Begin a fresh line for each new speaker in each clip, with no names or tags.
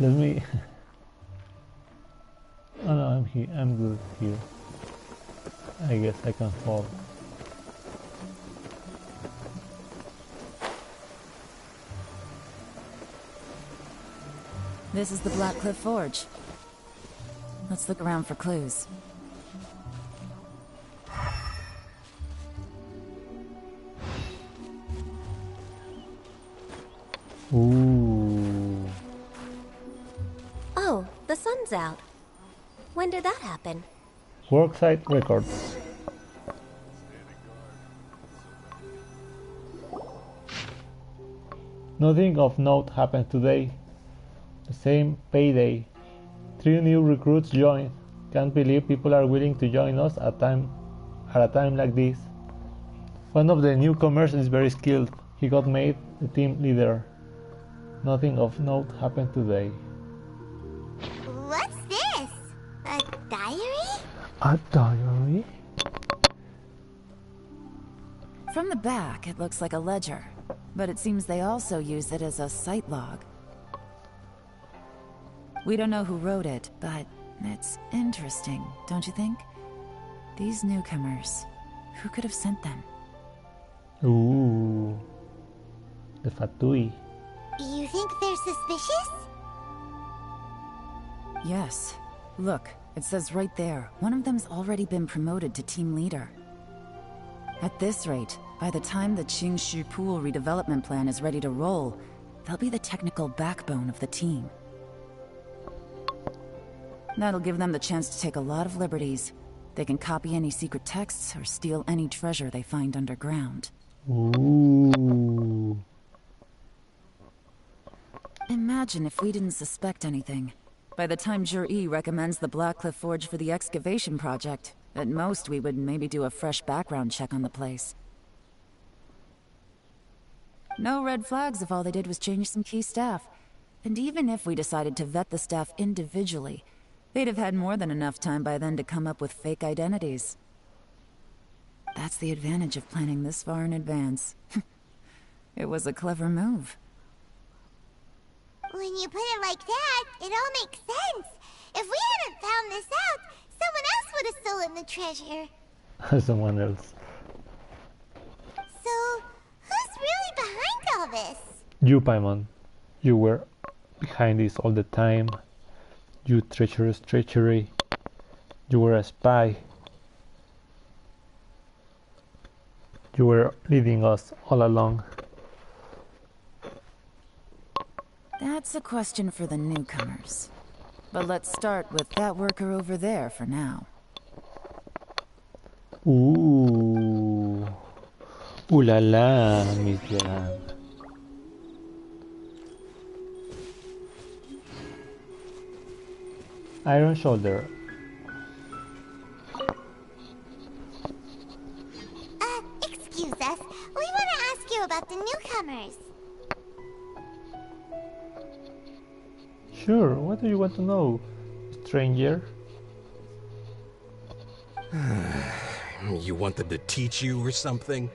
Let me... Oh no, I'm here. I'm good here. I guess I can fall.
This is the Blackcliff Forge. Let's look around for clues.
Ooh.
Oh, the sun's out. When did that happen?
Worksite records. Nothing of note happened today. The same payday. 3 new recruits joined. Can't believe people are willing to join us at a time like this. One of the newcomers is very skilled. He got made the team leader. Nothing of note happened today.
What's this? A diary?
A diary?
From the back, it looks like a ledger, but it seems they also use it as a site log. We don't know who wrote it, but it's interesting, don't you think? These newcomers, who could have sent them?
Ooh. The Fatui.
You think they're suspicious?
Yes. Look, it says right there, one of them's already been promoted to team leader. At this rate, by the time the Qingshu Pool redevelopment plan is ready to roll, they'll be the technical backbone of the team. That'll give them the chance to take a lot of liberties. They can copy any secret texts or steal any treasure they find underground.
Ooh.
Imagine if we didn't suspect anything. By the time Jur-E recommends the Blackcliff Forge for the excavation project, at most we would maybe do a fresh background check on the place. No red flags if all they did was change some key staff. And even if we decided to vet the staff individually, they'd have had more than enough time by then to come up with fake identities. That's the advantage of planning this far in advance. It was a clever move.
When you put it like that, it all makes sense. If we hadn't found this out, someone else would have stolen the treasure.
Someone else.
So, who's really behind all this?
You, Paimon. You were behind this all the time. You treacherous treachery. You were a spy. You were leading us all along.
That's a question for the newcomers. But let's start with that worker over there for now.
Ooh. Ooh la la, Miss Yelan. Iron Shoulder.
Excuse us. We want to ask you about the newcomers.
Sure, what do you want to know, stranger?
You want them to teach you or something?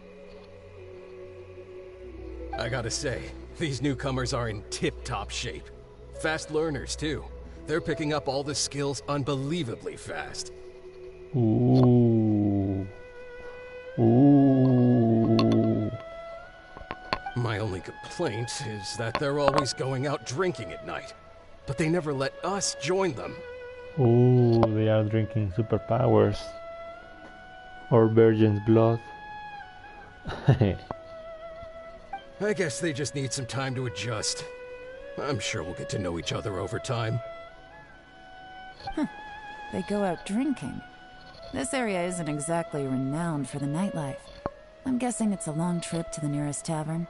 I gotta say, these newcomers are in tip-top shape. Fast learners, too. They're picking up all the skills unbelievably fast.
Ooh. Ooh.
My only complaint is that they're always going out drinking at night. But they never let us join them.
Ooh, they are drinking superpowers. Or virgin's blood.
I guess they just need some time to adjust. I'm sure we'll get to know each other over time.
They go out drinking. This area isn't exactly renowned for the nightlife. I'm guessing it's a long trip to the nearest tavern.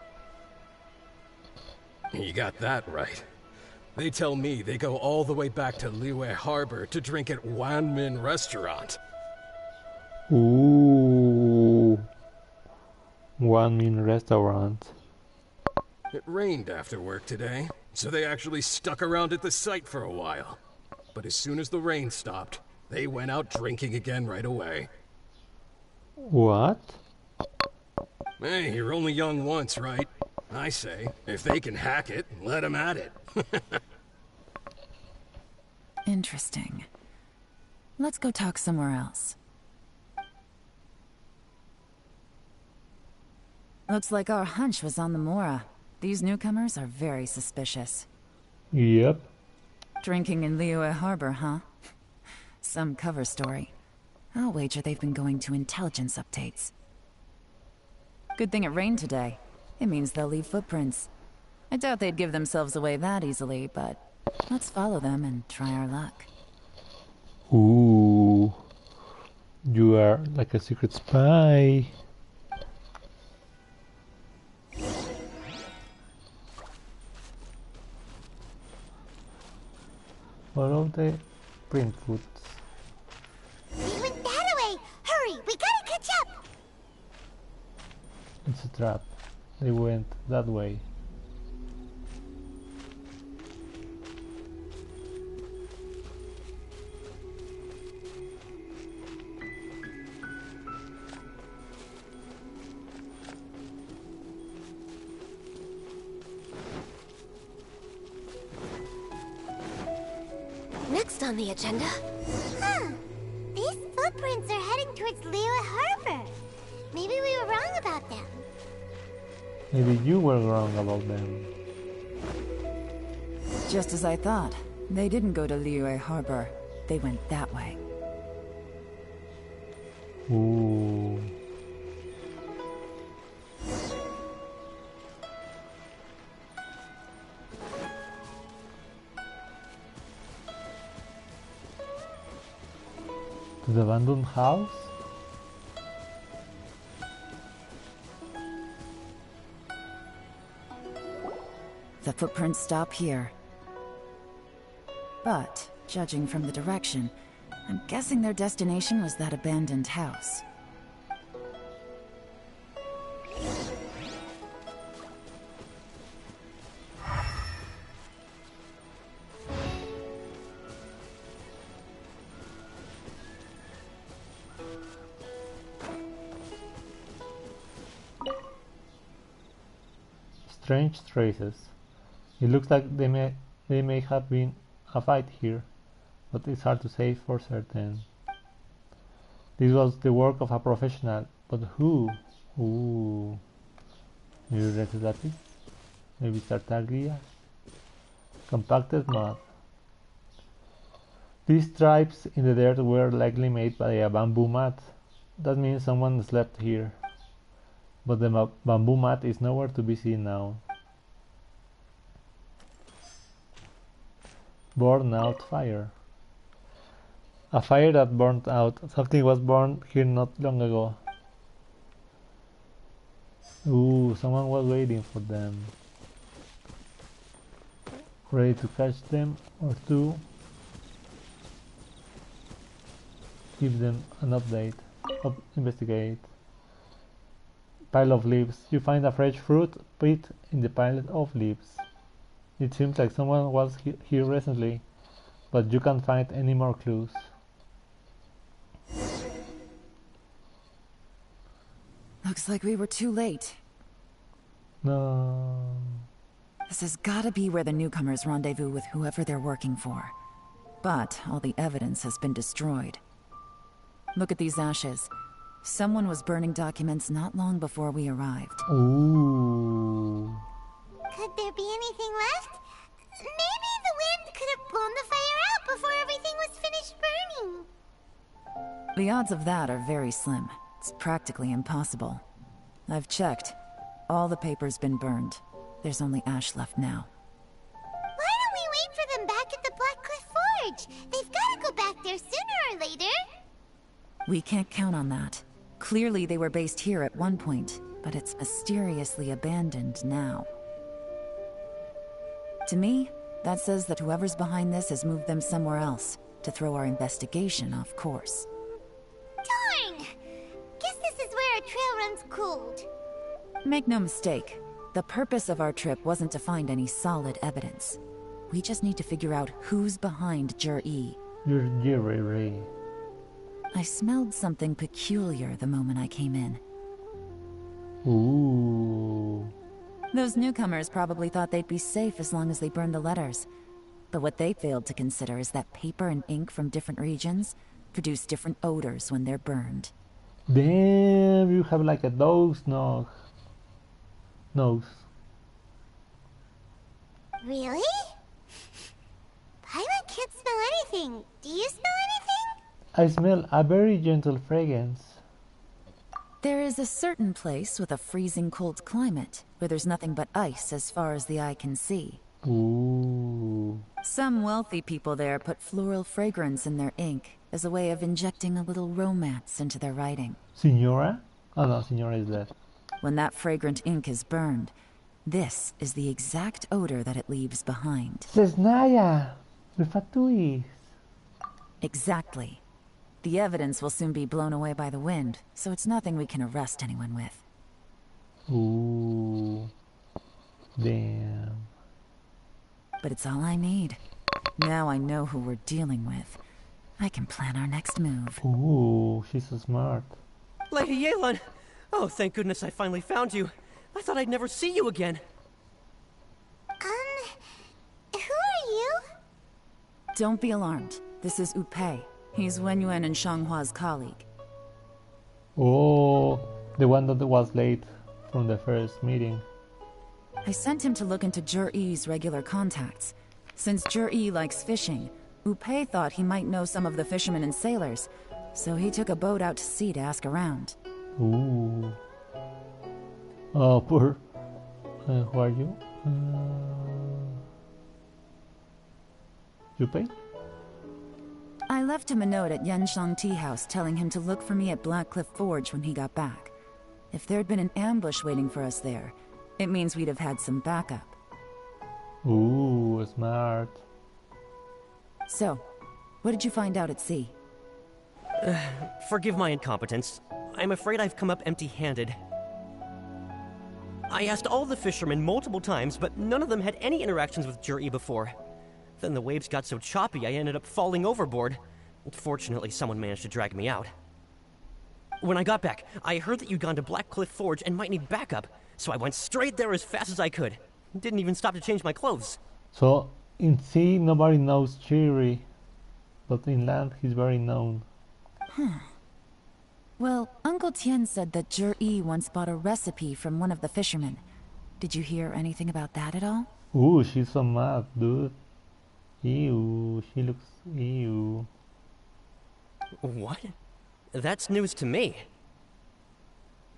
You got that right. They tell me they go all the way back to Liyue Harbor to drink at Wanmin Restaurant.
Ooh. Wanmin Restaurant.
It rained after work today, so they actually stuck around at the site for a while. But as soon as the rain stopped, they went out drinking again right away.
What?
Hey, you're only young once, right? I say, if they can hack it, let them at it.
Interesting. Let's go talk somewhere else. Looks like our hunch was on the Mora. These newcomers are very suspicious.
Yep.
Drinking in Liyue Harbor, huh? Some cover story. I'll wager they've been going to intelligence updates. Good thing it rained today. It means they'll leave footprints. I doubt they'd give themselves away that easily, but let's follow them and try our luck.
Ooh. You are like a secret spy. Follow the print foots.
They went that way! Hurry, we gotta catch up!
It's a trap. They went that way.
Next on the agenda.
Huh. These footprints are heading towards Liyue Harbor. Maybe we were wrong about them.
Maybe you were wrong about them.
Just as I thought. They didn't go to Liyue Harbor. They went that way.
Ooh. To the abandoned house?
The footprints stop here. But, judging from the direction, I'm guessing their destination was that abandoned house.
Strange traces. It looks like they may have been a fight here, but it's hard to say for certain. This was the work of a professional, but who? Ooh. Maybe Rexatis? Maybe Tartaglia? Compacted mud. These stripes in the dirt were likely made by a bamboo mat. That means someone slept here. But the bamboo mat is nowhere to be seen now. Burn out fire. A fire that burned out. Something was burned here not long ago. Ooh, someone was waiting for them. Ready to catch them or to give them an update. Investigate. Pile of leaves. You find a fresh fruit pit in the pile of leaves. It seems like someone was here recently, but you can't find any more clues.
Looks like we were too late.
No.
This has gotta be where the newcomers rendezvous with whoever they're working for. But all the evidence has been destroyed. Look at these ashes. Someone was burning documents not long before we arrived.
Ooh.
Could there be anything left? Maybe the wind could have blown the fire out before everything was finished burning.
The odds of that are very slim. It's practically impossible. I've checked. All the paper's been burned. There's only ash left now.
Why don't we wait for them back at the Black Cliff Forge? They've got to go back there sooner or later.
We can't count on that. Clearly they were based here at one point, but it's mysteriously abandoned now. To me, that says that whoever's behind this has moved them somewhere else, to throw our investigation off course.
Darn! Guess this is where our trail runs cold.
Make no mistake, the purpose of our trip wasn't to find any solid evidence. We just need to figure out who's behind Jur-E.
You're Jerry.
I smelled something peculiar the moment I came in.
Ooh.
Those newcomers probably thought they'd be safe as long as they burned the letters. But what they failed to consider is that paper and ink from different regions produce different odors when they're burned.
Damn, you have like a dog's nose.
Really? Paimon can't smell anything. Do you smell anything?
I smell a very gentle fragrance.
There is a certain place with a freezing cold climate where there's nothing but ice as far as the eye can see.
Ooh.
Some wealthy people there put floral fragrance in their ink as a way of injecting a little romance into their writing.
Signora? Oh no, Signora is dead.
When that fragrant ink is burned, this is the exact odor that it leaves behind.
Cesnaya! With a twist.
Exactly. The evidence will soon be blown away by the wind, so it's nothing we can arrest anyone with.
Ooh. Damn.
But it's all I need. Now I know who we're dealing with. I can plan our next move.
Ooh, she's so smart.
Lady Yelan! Oh, thank goodness I finally found you. I thought I'd never see you again.
Who are you?
Don't be alarmed. This is Upei. He's Wenyuan and Shanghua's colleague.
Oh, the one that was late from the first meeting.
I sent him to look into Jur-E's regular contacts. Since Jur-E likes fishing, Upei thought he might know some of the fishermen and sailors, so he took a boat out to sea to ask around.
Ooh. Oh, poor. Who are you? Yupei?
I left him a note at Yenshang Tea House telling him to look for me at Blackcliff Forge when he got back. If there'd been an ambush waiting for us there, it means we'd have had some backup.
Ooh, smart.
So, what did you find out at sea?
Forgive my incompetence. I'm afraid I've come up empty-handed. I asked all the fishermen multiple times, but none of them had any interactions with Jur-E before. Then the waves got so choppy I ended up falling overboard. Fortunately, someone managed to drag me out. When I got back, I heard that you'd gone to Blackcliff Forge and might need backup, so I went straight there as fast as I could. Didn't even stop to change my clothes.
So, in sea, nobody knows Chiri, but in land, he's very known.
Well, Uncle Tien said that Jur-E once bought a recipe from one of the fishermen. Did you hear anything about that at all?
Ooh, she's so mad, dude. Ew, she looks ew.
What? That's news to me.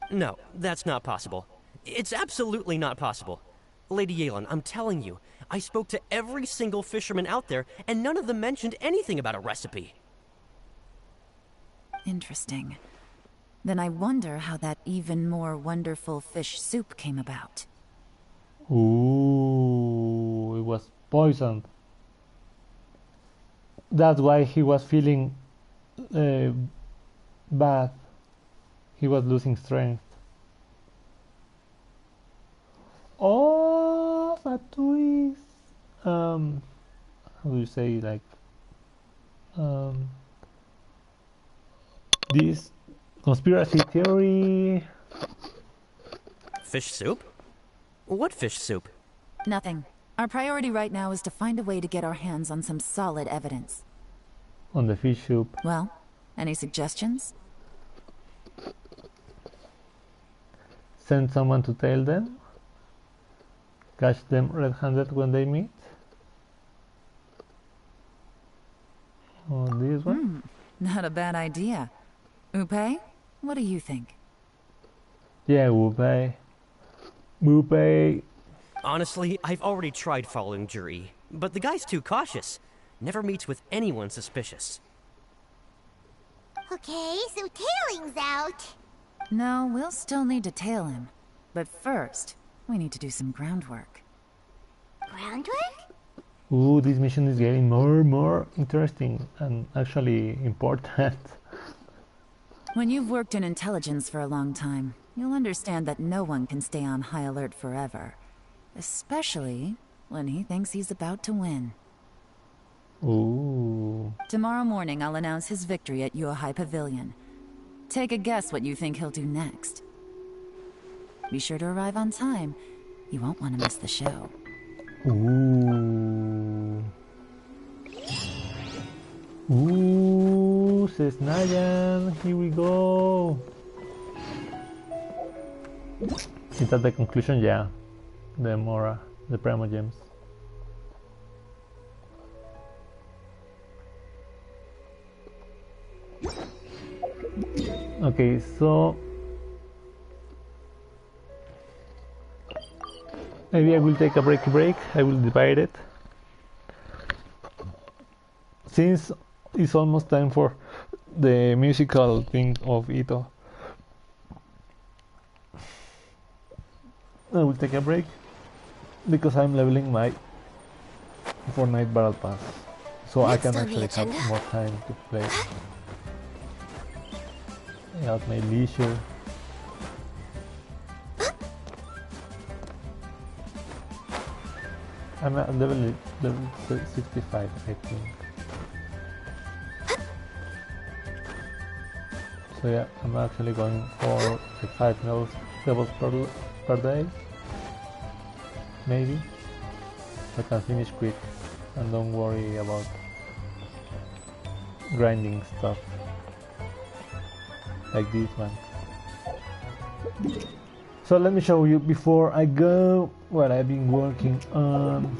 No, that's not possible. It's absolutely not possible. Lady Yelan, I'm telling you, I spoke to every single fisherman out there, and none of them mentioned anything about a recipe.
Interesting. Then I wonder how that even more wonderful fish soup came about.
Ooh, it was poisoned. That's why he was feeling bad. He was losing strength. Oh, a twist. How do you say, like, this conspiracy theory?
Fish soup? What fish soup?
Nothing. Our priority right now is to find a way to get our hands on some solid evidence.
On the fish soup.
Well, any suggestions?
Send someone to tail them? Catch them red-handed when they meet? Oh, this one?
Not a bad idea. Upei, what do you think?
Yeah, Upei. Upei.
Honestly, I've already tried following Jur-E, but the guy's too cautious. Never meets with anyone suspicious.
Okay, so tailing's out.
No, we'll still need to tail him. But first, we need to do some groundwork.
Groundwork?
Ooh, this mission is getting more and more interesting and actually important.
When you've worked in intelligence for a long time, you'll understand that no one can stay on high alert forever. Especially when he thinks he's about to win.
Ooh.
Tomorrow morning, I'll announce his victory at Yuehai Pavilion. Take a guess what you think he'll do next. Be sure to arrive on time. You won't want to miss the show.
Ooh. Ooh, says Nayan. Here we go. Is that the conclusion? Yeah. The Mora, the Primogems. Okay, so maybe I will take a break. I will divide it. Since it's almost time for the musical thing of Ito, I will take a break because I'm leveling my Fortnite Battle Pass, so I can actually have more time to play at my leisure. I'm at level 65, I think. So yeah, I'm actually going for like 5 levels per day. Maybe. I can finish quick and don't worry about grinding stuff like this one. So let me show you before I go what I've been working on.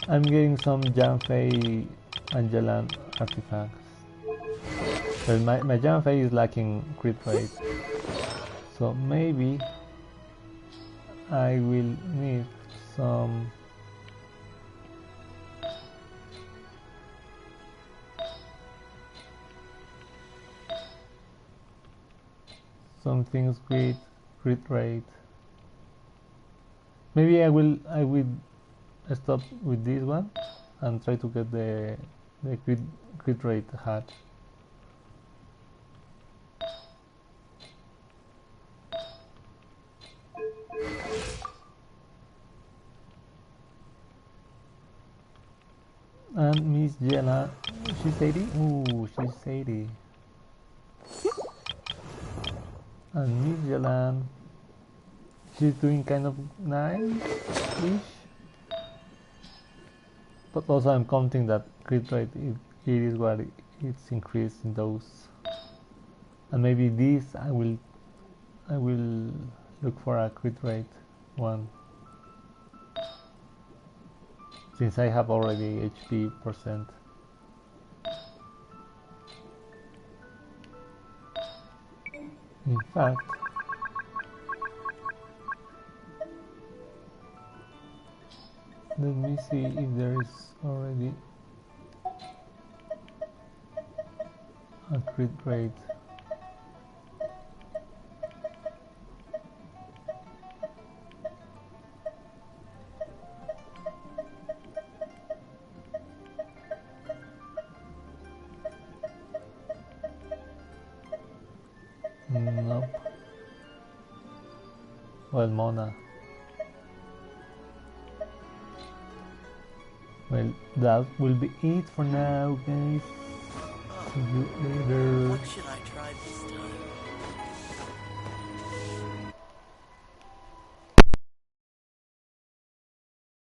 I'm getting some Janfei and Yelan artifacts. Well, my Janfei is lacking crit rate, so maybe I will need some things with crit rate. Maybe I will stop with this one and try to get the crit rate hat. And Miss Yelan, she's 80? Ooh, she's 80. And Miss Yelan, she's doing kind of nice-ish. But also I'm counting that crit rate, it is what it's increased in those. And maybe this I will look for a crit rate one. Since I have already HP percent. In fact, let me see if there is already a crit rate. Nope. Well, Mona. Well, that will be it for now, guys. See you later.
What should I try this time?